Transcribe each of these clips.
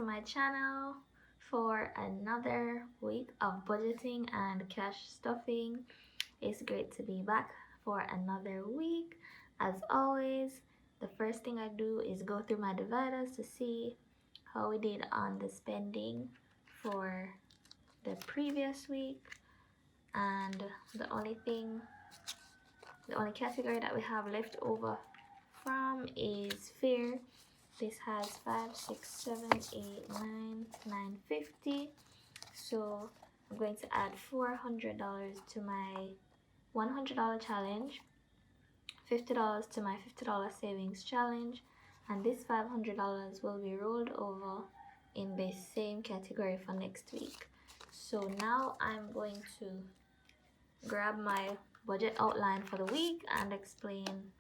to my channel for another week of budgeting and cash stuffing. It's great to be back for another week. As always, the first thing I do is go through my dividers to see how we did on the spending for the previous week. And the only category that we have left over from is fare. This has 5, 6, 7, 8, 9, 950. So I'm going to add $400 to my $100 challenge, $50 to my $50 savings challenge, and this $500 will be rolled over in this same category for next week. So now I'm going to grab my budget outline for the week and explain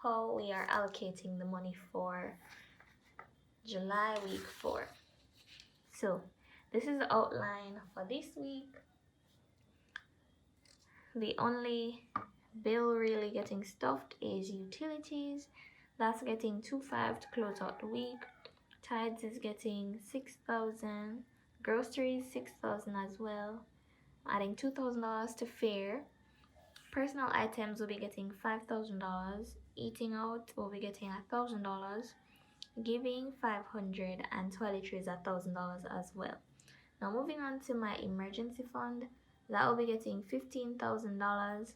how we are allocating the money for July week 4. So this is the outline for this week. The only bill really getting stuffed is utilities. That's getting $2,500 to close out the week. Tides is getting $6,000. Groceries $6,000 as well. Adding $2,000 to fare. Personal items will be getting $5,000. Eating out will be getting $1,000. Giving $500, and toiletries $1,000 as well. Now moving on to my emergency fund, that will be getting $15,000.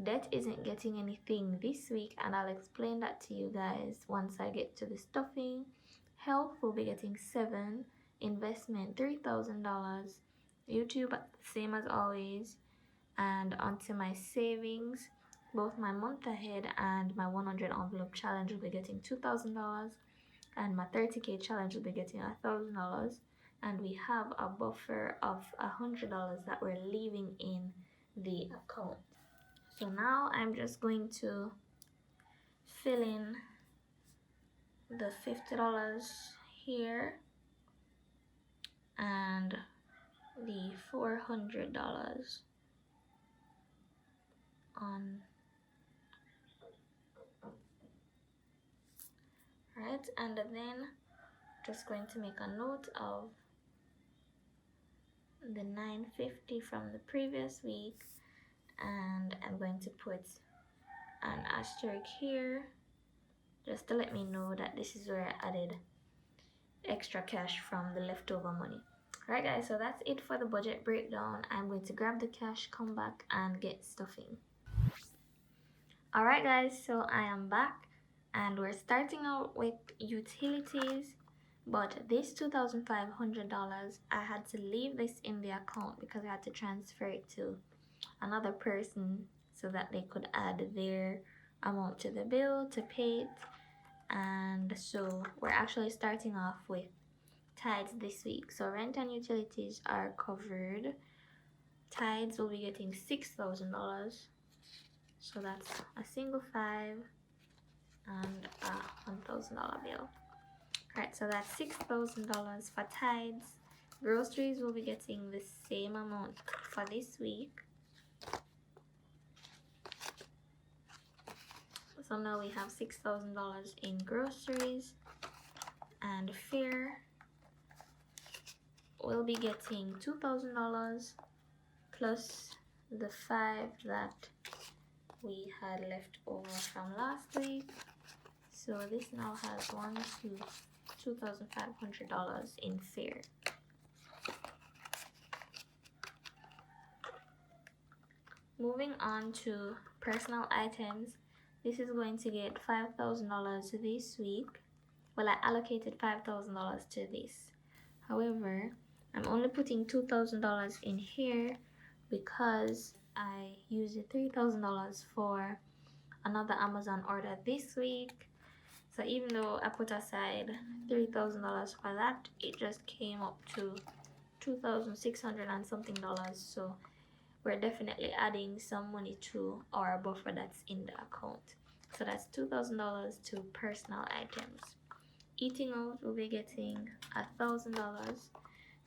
Debt isn't getting anything this week, and I'll explain that to you guys once I get to the stuffing. Health will be getting $7,000. Investment $3,000. YouTube same as always. And onto my savings, both my month ahead and my 100 envelope challenge will be getting $2,000, and my 30k challenge will be getting $1,000, and we have a buffer of $100 that we're leaving in the account. So now I'm just going to fill in the $50 here and the $400 on. Right, and then just going to make a note of the $950 from the previous week, and I'm going to put an asterisk here just to let me know that this is where I added extra cash from the leftover money. Alright guys, so that's it for the budget breakdown. I'm going to grab the cash, come back and get stuffing. Alright guys, so I am back and we're starting out with utilities. But this $2,500, I had to leave this in the account because I had to transfer it to another person so that they could add their amount to the bill to pay it. And so we're actually starting off with tides this week. So rent and utilities are covered. Tides will be getting $6,000. So that's a single 5 and a $1,000 bill. Alright, so that's $6,000 for tides. Groceries will be getting the same amount for this week. So now we have $6,000 in groceries, and fare will be getting $2,000 plus the 5 that we had left over from last week. So this now has $2,500 in fare. Moving on to personal items, this is going to get $5,000 this week. Well, I allocated $5,000 to this. However, I'm only putting $2,000 in here because I used $3,000 for another Amazon order this week. So even though I put aside $3,000 for that, it just came up to $2,600 and something dollars. So we're definitely adding some money to our buffer that's in the account. So that's $2,000 to personal items. Eating out will be getting $1,000.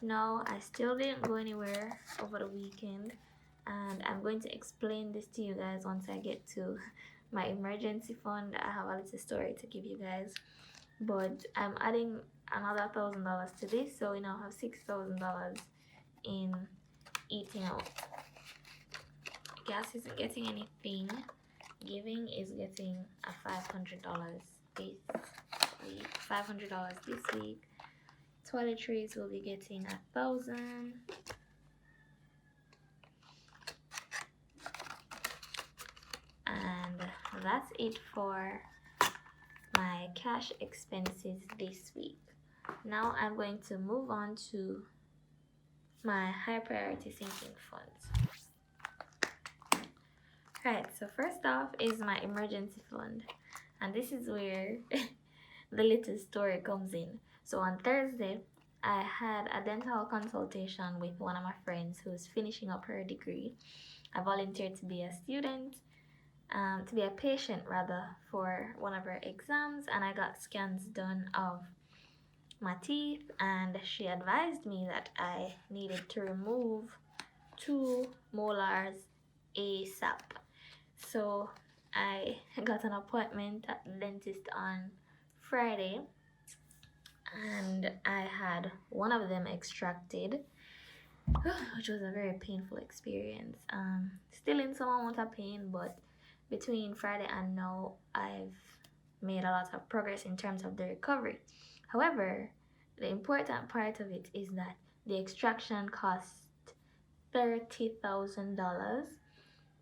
Now I still didn't go anywhere over the weekend, and I'm going to explain this to you guys once I get to my emergency fund. I have a little story to give you guys. but I'm adding another $1,000 to this, so we now have $6,000 in eating out. Gas isn't getting anything. Giving is getting a $500 this week. $500 this week. Toiletries will be getting 1,000. And that's it for my cash expenses this week. Now I'm going to move on to my high priority sinking funds. Right, so first off is my emergency fund, and this is where the little story comes in. So on Thursday, I had a dental consultation with one of my friends who's finishing up her degree. I volunteered to be a student, to be a patient rather, for one of her exams, and I got scans done of my teeth, and she advised me that I needed to remove 2 molars ASAP. So I got an appointment at the dentist on Friday, and I had one of them extracted, which was a very painful experience. Still in some amount of pain, but between Friday and now, I've made a lot of progress in terms of the recovery. However, the important part of it is that the extraction cost $30,000,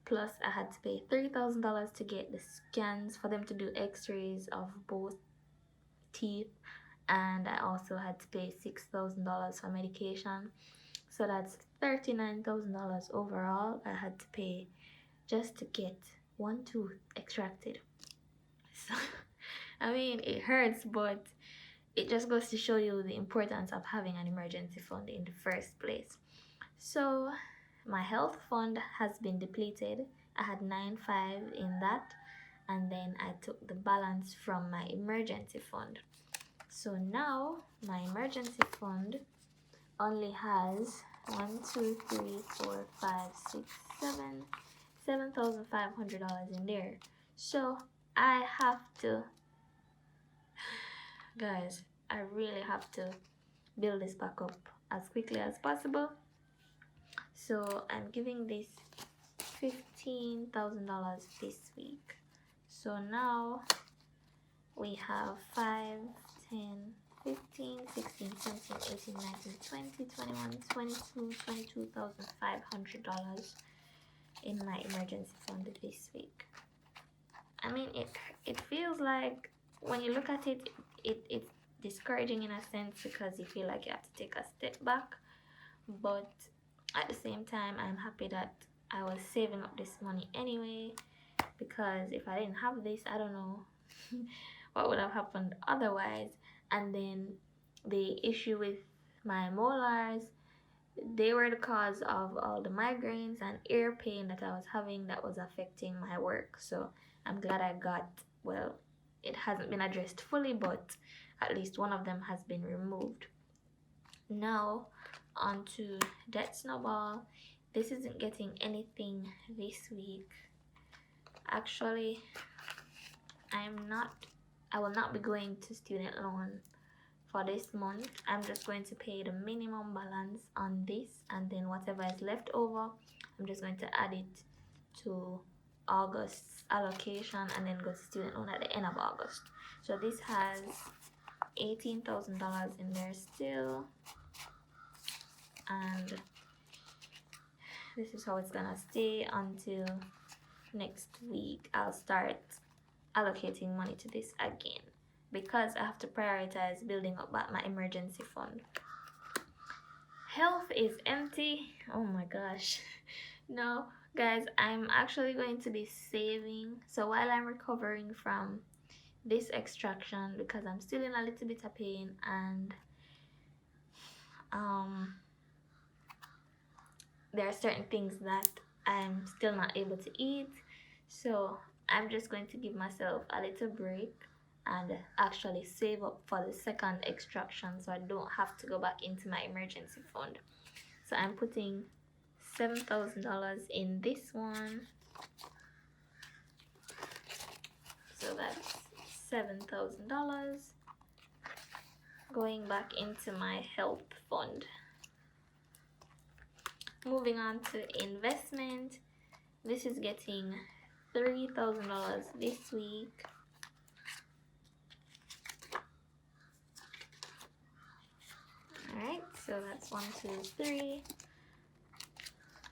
plus I had to pay $3,000 to get the scans for them to do x-rays of both teeth, and I also had to pay $6,000 for medication. So that's $39,000 overall I had to pay just to get one tooth extracted. So I mean, it hurts, but it just goes to show you the importance of having an emergency fund in the first place. So my health fund has been depleted. I had 9.5 in that, and then I took the balance from my emergency fund. So now my emergency fund only has 1, 2, 3, 4, 5, 6, 7, $7,500 in there. So I have to, guys, I really have to build this back up as quickly as possible. So I'm giving this $15,000 this week. So now we have 5, 10, 15, 16, 17, 18, 19, 20, 21, 22, $22,500 in my emergency fund this week. I mean, it feels like, when you look at it, it's discouraging in a sense, because you feel like you have to take a step back. But at the same time, I'm happy that I was saving up this money anyway, because if I didn't have this, I don't know what would have happened otherwise. And then the issue with my molars, they were the cause of all the migraines and ear pain that I was having that was affecting my work. So I'm glad I got, well, it hasn't been addressed fully, but at least one of them has been removed. Now on to debt snowball. This isn't getting anything this week. Actually, I will not be going to student loan for this month. I'm just going to pay the minimum balance on this, and then whatever is left over, I'm just going to add it to August's allocation and then go to student loan at the end of August. So this has $18,000 in there still, and this is how it's gonna stay until next week. I'll start allocating money to this again, because I have to prioritize building up my emergency fund. Health is empty. Oh my gosh. No, guys, I'm actually going to be saving. So while I'm recovering from this extraction, because I'm still in a little bit of pain, and there are certain things that I'm still not able to eat, so I'm just going to give myself a little break and actually save up for the second extraction, so I don't have to go back into my emergency fund. So I'm putting $7,000 in this one, so that's $7,000. going back into my help fund. Moving on to investment. This is getting $3,000 this week. Alright, so that's 1, 2, 3.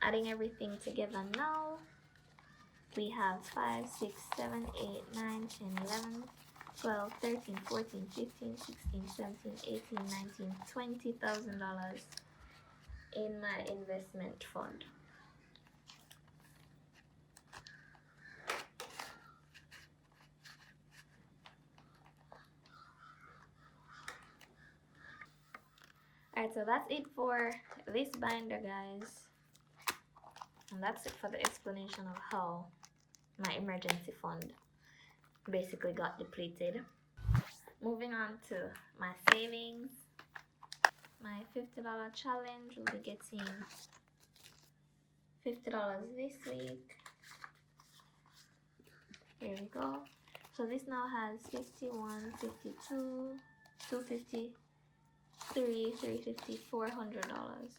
Adding everything together now, we have 5, 6, 7, 8, 9, 10, 11, 12, 13, 14, 15, 16, 17, 18, 19, $20,000 in my investment fund. Alright, so that's it for this binder, guys. And that's it for the explanation of how my emergency fund basically got depleted. Moving on to my savings. My $50 challenge will be getting $50 this week. Here we go. So this now has 51, 52, 250, 350, $400.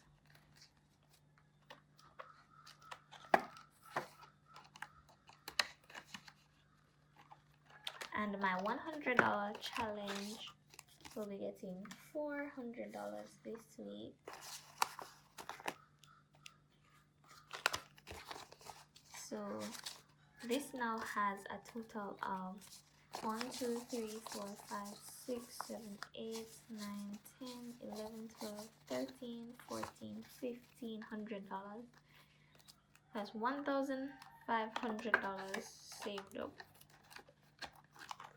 And my $100 challenge will be getting $400 this week. So this now has a total of 1, 2, 3, 4, 5, 6, 7, 8, 9, 10, 11, 12, 13, 14, $1,500. That's $1,500 saved up.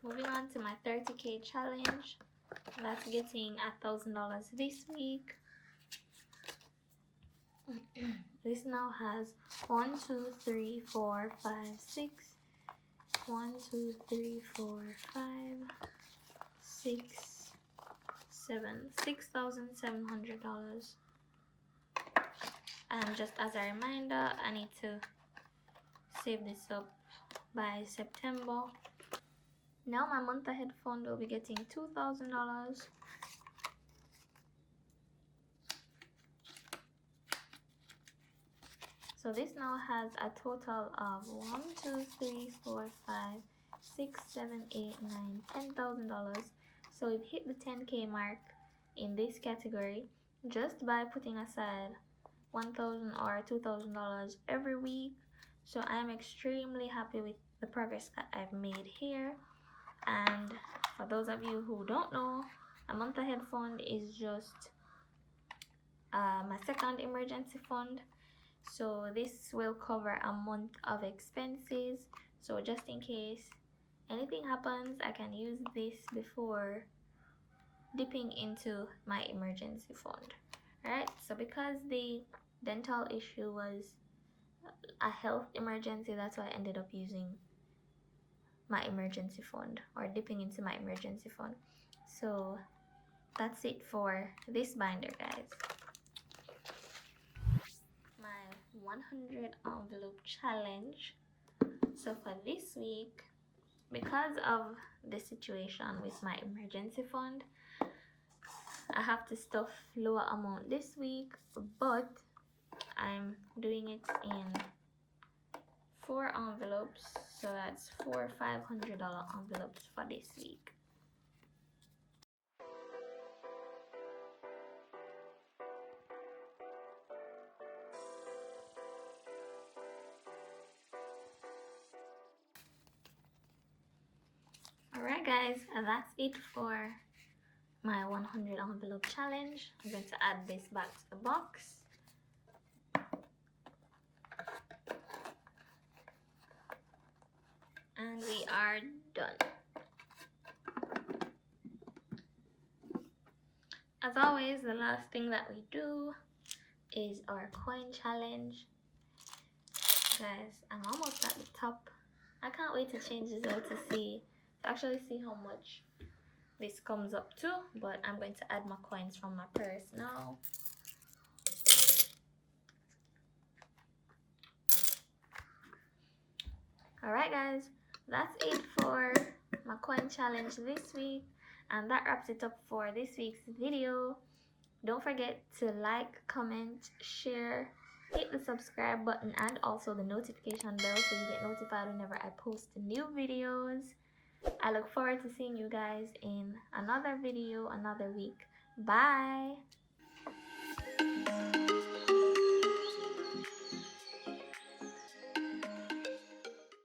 Moving on to my 30K challenge. That's getting $1,000 this week. This now has 1, 2, 3, 4, 5, 6. 1, 2, 3, 4, 5, 6, 7, $6,700. And just as a reminder, I need to save this up by September. Now my month ahead fund will be getting $2,000. So this now has a total of 1, 2, 3, 4, 5, 6, 7, 8, 9, $10,000. So we've hit the 10K mark in this category just by putting aside $1,000 or $2,000 every week. So I'm extremely happy with the progress that I've made here. And for those of you who don't know, a month ahead fund is just my second emergency fund. So this will cover a month of expenses. So just in case anything happens, I can use this before dipping into my emergency fund. Alright, so because the dental issue was a health emergency, that's why I ended up using my emergency fund or dipping into my emergency fund. So that's it for this binder, guys. My 100 envelope challenge. So for this week, because of the situation with my emergency fund, I have to stuff lower amount this week, but I'm doing it in 4 envelopes, so that's 4 $500 envelopes for this week. Alright guys, that's it for my 100 envelope challenge. I'm going to add this back to the box. And we are done. As always, the last thing that we do is our coin challenge. Guys, I'm almost at the top. I can't wait to change this out to actually see how much this comes up to, but I'm going to add my coins from my purse now. Alright guys, that's it for my coin challenge this week. And that wraps it up for this week's video. Don't forget to like, comment, share, hit the subscribe button and also the notification bell so you get notified whenever I post new videos. I look forward to seeing you guys in another video another week. Bye!